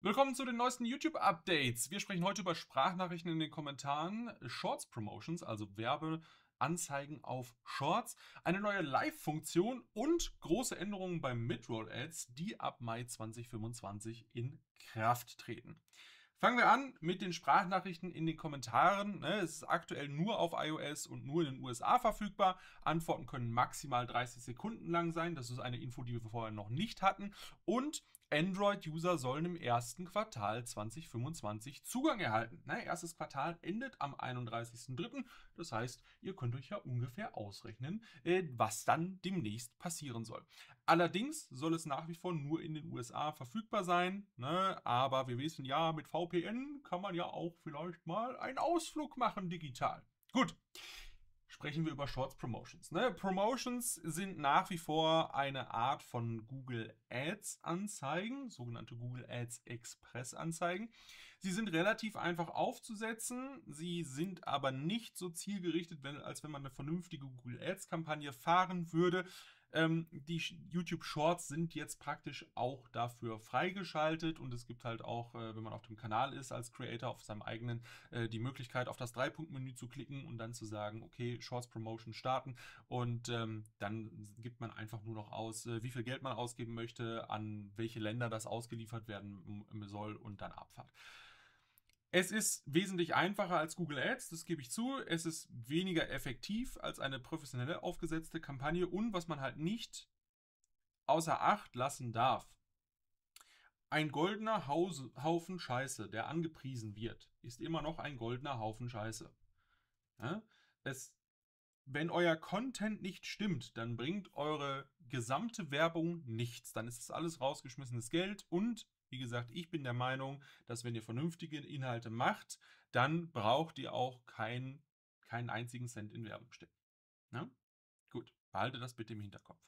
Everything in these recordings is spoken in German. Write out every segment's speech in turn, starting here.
Willkommen zu den neuesten YouTube-Updates. Wir sprechen heute über Sprachnachrichten in den Kommentaren, Shorts-Promotions, also Werbeanzeigen auf Shorts, eine neue Live-Funktion und große Änderungen beim Midroll-Ads, die ab Mai 2025 in Kraft treten. Fangen wir an mit den Sprachnachrichten in den Kommentaren. Es ist aktuell nur auf iOS und nur in den USA verfügbar. Antworten können maximal 30 Sekunden lang sein. Das ist eine Info, die wir vorher noch nicht hatten. Und Android-User sollen im ersten Quartal 2025 Zugang erhalten. Erstes Quartal endet am 31.03. Das heißt, ihr könnt euch ja ungefähr ausrechnen, was dann demnächst passieren soll. Allerdings soll es nach wie vor nur in den USA verfügbar sein, ne? Aber wir wissen ja, mit VPN kann man ja auch vielleicht mal einen Ausflug machen digital. Gut, sprechen wir über Shorts Promotions. Ne? Promotions sind nach wie vor eine Art von Google Ads Anzeigen, sogenannte Google Ads Express Anzeigen. Sie sind relativ einfach aufzusetzen, sie sind aber nicht so zielgerichtet, als wenn man eine vernünftige Google Ads Kampagne fahren würde. Die YouTube Shorts sind jetzt praktisch auch dafür freigeschaltet und es gibt halt auch, wenn man auf dem Kanal ist als Creator, auf seinem eigenen, die Möglichkeit auf das Dreipunktmenü zu klicken und dann zu sagen, okay, Shorts Promotion starten und dann gibt man einfach nur noch aus, wie viel Geld man ausgeben möchte, an welche Länder das ausgeliefert werden soll und dann Abfahrt. Es ist wesentlich einfacher als Google Ads, das gebe ich zu. Es ist weniger effektiv als eine professionell aufgesetzte Kampagne und was man halt nicht außer Acht lassen darf. Ein goldener Haufen Scheiße, der angepriesen wird, ist immer noch ein goldener Haufen Scheiße. Ja? Es, wenn euer Content nicht stimmt, dann bringt eure gesamte Werbung nichts. Dann ist es alles rausgeschmissenes Geld und wie gesagt, ich bin der Meinung, dass wenn ihr vernünftige Inhalte macht, dann braucht ihr auch keinen einzigen Cent in Werbung stecken. Ja? Gut, behalte das bitte im Hinterkopf.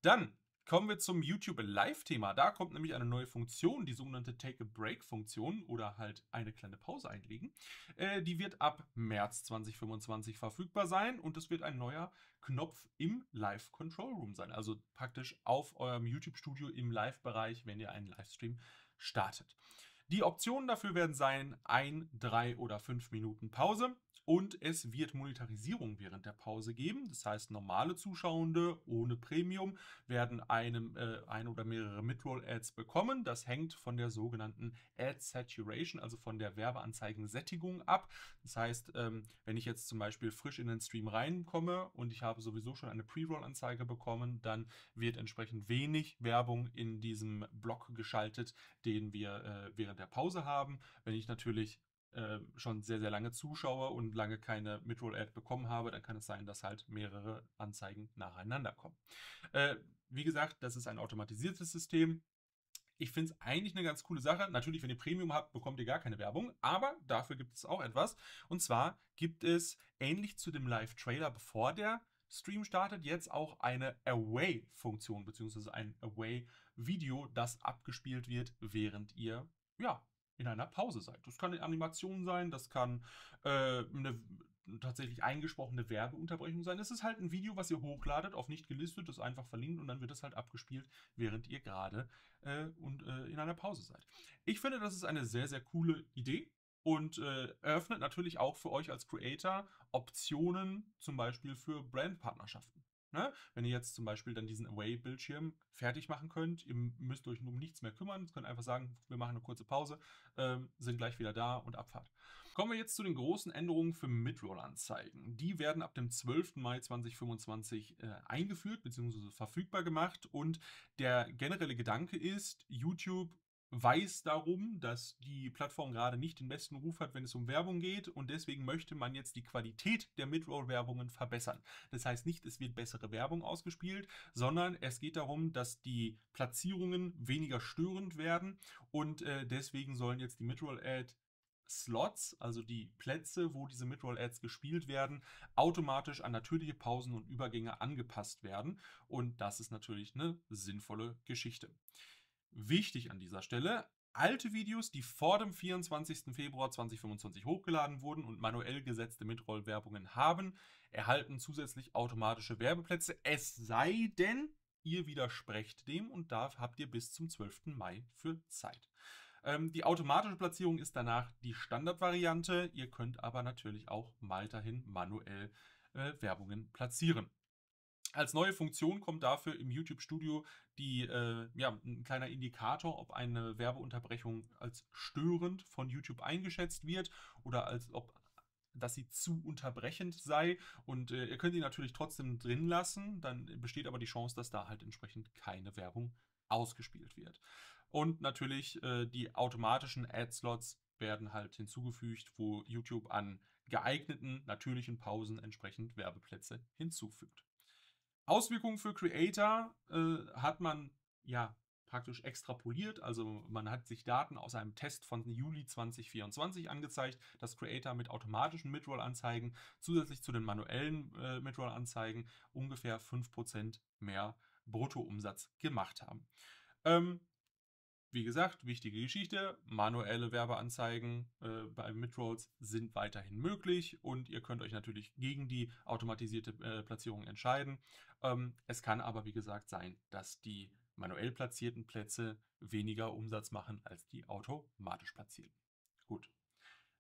Dann kommen wir zum YouTube Live-Thema. Da kommt nämlich eine neue Funktion, die sogenannte Take-a-Break-Funktion oder halt eine kleine Pause einlegen. Die wird ab März 2025 verfügbar sein und es wird ein neuer Knopf im Live-Control Room sein. Also praktisch auf eurem YouTube-Studio im Live-Bereich, wenn ihr einen Livestream startet. Die Optionen dafür werden sein 1, 3 oder 5 Minuten Pause und es wird Monetarisierung während der Pause geben. Das heißt, normale Zuschauende ohne Premium werden ein oder mehrere Midroll-Ads bekommen. Das hängt von der sogenannten Ad Saturation, also von der Werbeanzeigensättigung ab. Das heißt, wenn ich jetzt zum Beispiel frisch in den Stream reinkomme und ich habe sowieso schon eine Pre-Roll-Anzeige bekommen, dann wird entsprechend wenig Werbung in diesem Block geschaltet, den wir während der Pause haben. Wenn ich natürlich schon sehr, sehr lange zuschaue und lange keine Midroll-Ad bekommen habe, dann kann es sein, dass halt mehrere Anzeigen nacheinander kommen. Wie gesagt, das ist ein automatisiertes System. Ich finde es eigentlich eine ganz coole Sache. Natürlich, wenn ihr Premium habt, bekommt ihr gar keine Werbung, aber dafür gibt es auch etwas. Und zwar gibt es ähnlich zu dem Live-Trailer, bevor der Stream startet, jetzt auch eine Away-Funktion, beziehungsweise ein Away-Video, das abgespielt wird, während ihr, ja, in einer Pause seid. Das kann eine Animation sein, das kann eine tatsächlich eingesprochene Werbeunterbrechung sein. Es ist halt ein Video, was ihr hochladet, auf nicht gelistet, das einfach verlinkt und dann wird das halt abgespielt, während ihr gerade in einer Pause seid. Ich finde, das ist eine sehr, sehr coole Idee und eröffnet natürlich auch für euch als Creator Optionen, zum Beispiel für Brandpartnerschaften. Ne? Wenn ihr jetzt zum Beispiel dann diesen Away-Bildschirm fertig machen könnt, ihr müsst euch um nichts mehr kümmern, ihr könnt einfach sagen, wir machen eine kurze Pause, sind gleich wieder da und Abfahrt. Kommen wir jetzt zu den großen Änderungen für Midroll-Anzeigen. Die werden ab dem 12. Mai 2025 eingeführt bzw. verfügbar gemacht und der generelle Gedanke ist, YouTube weiß darum, dass die Plattform gerade nicht den besten Ruf hat, wenn es um Werbung geht und deswegen möchte man jetzt die Qualität der Midroll-Werbungen verbessern. Das heißt nicht, es wird bessere Werbung ausgespielt, sondern es geht darum, dass die Platzierungen weniger störend werden und deswegen sollen jetzt die Midroll-Ad Slots, also die Plätze, wo diese Midroll-Ads gespielt werden, automatisch an natürliche Pausen und Übergänge angepasst werden. Und das ist natürlich eine sinnvolle Geschichte. Wichtig an dieser Stelle, alte Videos, die vor dem 24. Februar 2025 hochgeladen wurden und manuell gesetzte Midroll-Werbungen haben, erhalten zusätzlich automatische Werbeplätze, es sei denn, ihr widersprecht dem und da habt ihr bis zum 12. Mai für Zeit. Die automatische Platzierung ist danach die Standardvariante. Ihr könnt aber natürlich auch weiterhin manuell Werbungen platzieren. Als neue Funktion kommt dafür im YouTube Studio ein kleiner Indikator, ob eine Werbeunterbrechung als störend von YouTube eingeschätzt wird oder dass sie zu unterbrechend sei. Und ihr könnt die natürlich trotzdem drin lassen. Dann besteht aber die Chance, dass da halt entsprechend keine Werbung ausgespielt wird. Und natürlich die automatischen Ad-Slots werden halt hinzugefügt, wo YouTube an geeigneten natürlichen Pausen entsprechend Werbeplätze hinzufügt. Auswirkungen für Creator hat man ja praktisch extrapoliert. Also man hat sich Daten aus einem Test von Juli 2024 angezeigt, dass Creator mit automatischen Midroll-Anzeigen zusätzlich zu den manuellen Midroll-Anzeigen ungefähr 5% mehr Bruttoumsatz gemacht haben. Wie gesagt, wichtige Geschichte, manuelle Werbeanzeigen bei Midrolls sind weiterhin möglich und ihr könnt euch natürlich gegen die automatisierte Platzierung entscheiden. Es kann aber, wie gesagt, sein, dass die manuell platzierten Plätze weniger Umsatz machen als die automatisch platzierten. Gut.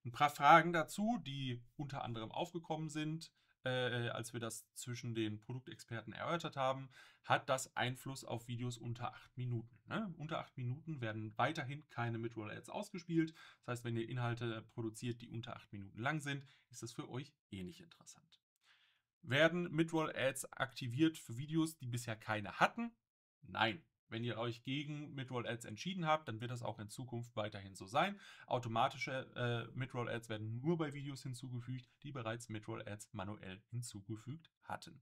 Ein paar Fragen dazu, die unter anderem aufgekommen sind, als wir das zwischen den Produktexperten erörtert haben. Hat das Einfluss auf Videos unter 8 Minuten? Ne? Unter 8 Minuten werden weiterhin keine Midroll-Ads ausgespielt. Das heißt, wenn ihr Inhalte produziert, die unter 8 Minuten lang sind, ist das für euch eh nicht interessant. Werden Midroll-Ads aktiviert für Videos, die bisher keine hatten? Nein. Wenn ihr euch gegen Midroll-Ads entschieden habt, dann wird das auch in Zukunft weiterhin so sein. Automatische Midroll-Ads werden nur bei Videos hinzugefügt, die bereits Midroll-Ads manuell hinzugefügt hatten.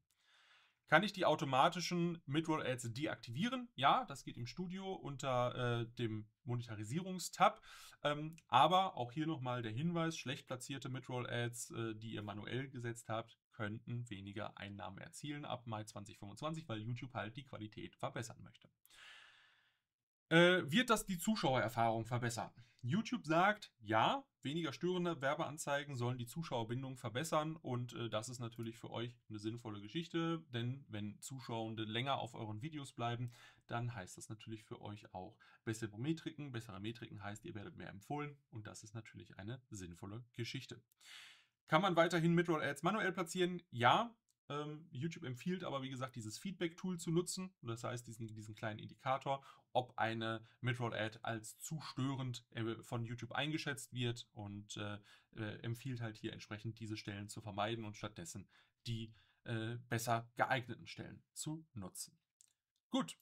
Kann ich die automatischen Midroll-Ads deaktivieren? Ja, das geht im Studio unter dem Monetarisierungstab. Aber auch hier nochmal der Hinweis, schlecht platzierte Midroll-Ads, die ihr manuell gesetzt habt, könnten weniger Einnahmen erzielen ab Mai 2025, weil YouTube halt die Qualität verbessern möchte. Wird das die Zuschauererfahrung verbessern? YouTube sagt, ja, weniger störende Werbeanzeigen sollen die Zuschauerbindung verbessern und das ist natürlich für euch eine sinnvolle Geschichte, denn wenn Zuschauende länger auf euren Videos bleiben, dann heißt das natürlich für euch auch bessere Metriken. Bessere Metriken heißt, ihr werdet mehr empfohlen und das ist natürlich eine sinnvolle Geschichte. Kann man weiterhin Midroll-Ads manuell platzieren? Ja. YouTube empfiehlt aber, wie gesagt, dieses Feedback-Tool zu nutzen. Das heißt, diesen kleinen Indikator, ob eine Midroll-Ad als zu störend von YouTube eingeschätzt wird und empfiehlt halt hier entsprechend diese Stellen zu vermeiden und stattdessen die besser geeigneten Stellen zu nutzen. Gut.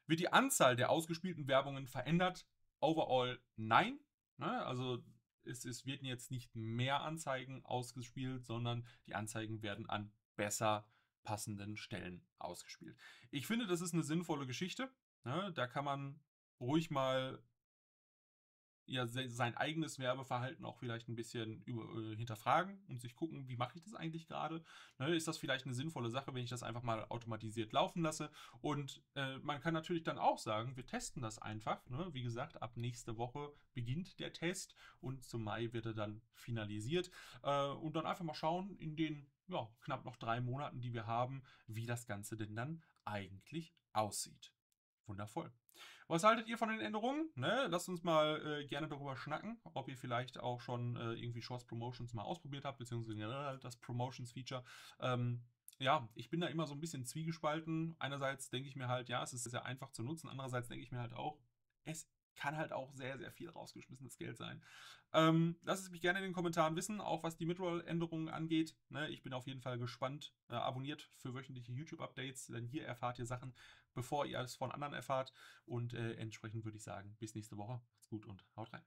Wird die Anzahl der ausgespielten Werbungen verändert? Overall nein. Ne? Also es werden jetzt nicht mehr Anzeigen ausgespielt, sondern die Anzeigen werden an besser passenden Stellen ausgespielt. Ich finde, das ist eine sinnvolle Geschichte. Ne? Da kann man ruhig mal ja, sein eigenes Werbeverhalten auch vielleicht ein bisschen hinterfragen und sich gucken, wie mache ich das eigentlich gerade? Ne, ist das vielleicht eine sinnvolle Sache, wenn ich das einfach mal automatisiert laufen lasse? Und man kann natürlich dann auch sagen, wir testen das einfach. Ne? Wie gesagt, ab nächste Woche beginnt der Test und zum Mai wird er dann finalisiert. Und dann einfach mal schauen in den knapp noch 3 Monaten, die wir haben, wie das Ganze denn dann eigentlich aussieht. Wundervoll. Was haltet ihr von den Änderungen? Ne? Lasst uns mal gerne darüber schnacken, ob ihr vielleicht auch schon irgendwie Shorts Promotions mal ausprobiert habt, beziehungsweise das Promotions-Feature. Ja, ich bin da immer so ein bisschen zwiegespalten. Einerseits denke ich mir halt, ja, es ist sehr einfach zu nutzen. Andererseits denke ich mir halt auch, es kann halt auch sehr, sehr viel rausgeschmissenes Geld sein. Lasst es mich gerne in den Kommentaren wissen, auch was die Midroll-Änderungen angeht. Ne, ich bin auf jeden Fall gespannt. Abonniert für wöchentliche YouTube-Updates, denn hier erfahrt ihr Sachen, bevor ihr es von anderen erfahrt. Und entsprechend würde ich sagen, bis nächste Woche. Macht's gut und haut rein.